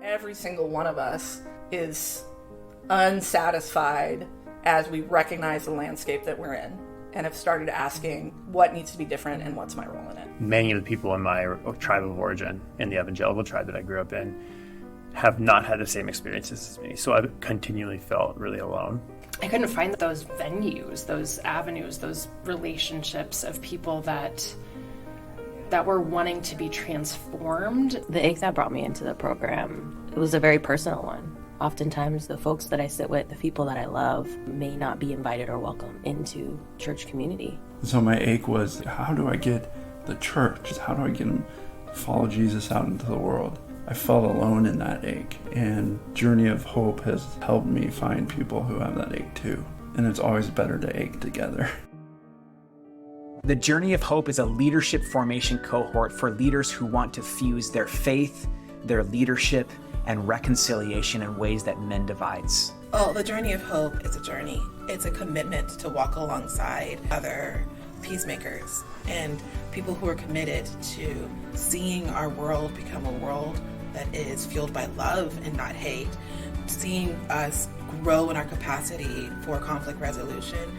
Every single one of us is unsatisfied as we recognize the landscape that we're in and have started asking what needs to be different and what's my role in it. Many of the people in my tribe of origin, in the evangelical tribe that I grew up in, have not had the same experiences as me. So I've continually felt really alone. I couldn't find those venues, those avenues, those relationships of people that were wanting to be transformed. The ache that brought me into the program, it was a very personal one. Oftentimes the folks that I sit with, the people that I love, may not be invited or welcome into church community. So my ache was, how do I get the church? How do I get them to follow Jesus out into the world? I felt alone in that ache, and Journey of Hope has helped me find people who have that ache too. And it's always better to ache together. The Journey of Hope is a leadership formation cohort for leaders who want to fuse their faith, their leadership, and reconciliation in ways that mend divides. Oh, the Journey of Hope is a journey. It's a commitment to walk alongside other peacemakers and people who are committed to seeing our world become a world that is fueled by love and not hate, seeing us grow in our capacity for conflict resolution,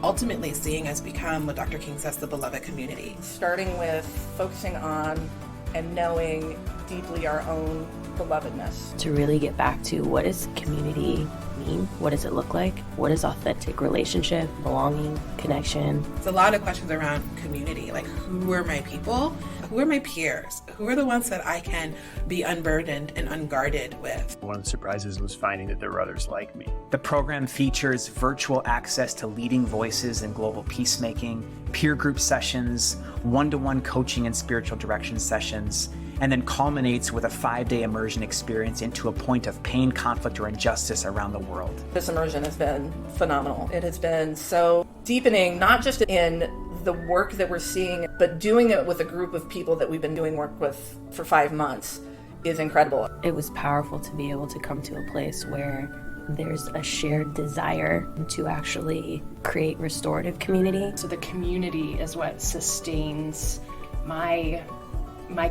ultimately seeing us become, what Dr. King says, the beloved community. Starting with focusing on and knowing deeply our own belovedness. To really get back to, what does community mean? What does it look like? What is authentic relationship, belonging, connection? It's a lot of questions around community, like who are my people? Who are my peers? Who are the ones that I can be unburdened and unguarded with? One of the surprises was finding that there were others like me. The program features virtual access to leading voices in global peacemaking, peer group sessions, one-to-one coaching and spiritual direction sessions, and then culminates with a 5-day immersion experience into a point of pain, conflict, or injustice around the world. This immersion has been phenomenal. It has been so deepening, not just in the work that we're seeing, but doing it with a group of people that we've been doing work with for 5 months is incredible. It was powerful to be able to come to a place where there's a shared desire to actually create restorative community. So the community is what sustains my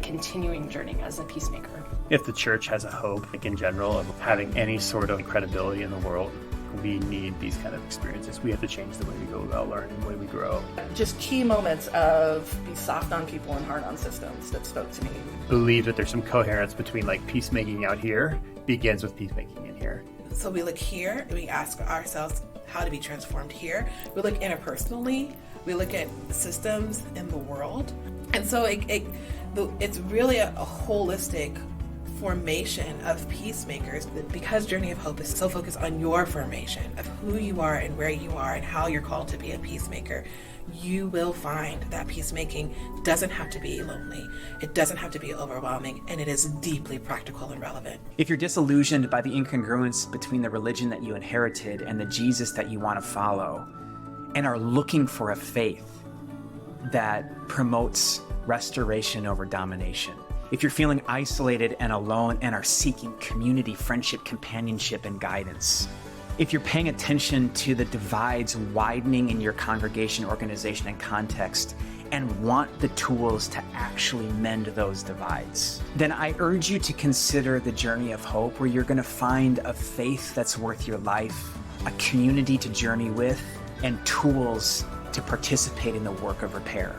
continuing journey as a peacemaker. If the church has a hope, like in general, of having any sort of credibility in the world, we need these kind of experiences. We have to change the way we go about learning, the way we grow. Just key moments of be soft on people and hard on systems that spoke to me. Believe that there's some coherence between like peacemaking out here begins with peacemaking in here. So we look here and we ask ourselves how to be transformed here. We look interpersonally. We look at systems in the world. And so it's really a holistic formation of peacemakers, because Journey of Hope is so focused on your formation of who you are and where you are and how you're called to be a peacemaker. You will find that peacemaking doesn't have to be lonely, it doesn't have to be overwhelming, and it is deeply practical and relevant. If you're disillusioned by the incongruence between the religion that you inherited and the Jesus that you want to follow, and are looking for a faith that promotes restoration over domination, if you're feeling isolated and alone and are seeking community, friendship, companionship, and guidance, if you're paying attention to the divides widening in your congregation, organization, and context, and want the tools to actually mend those divides, then I urge you to consider the Journey of Hope, where you're going to find a faith that's worth your life, a community to journey with, and tools to participate in the work of repair.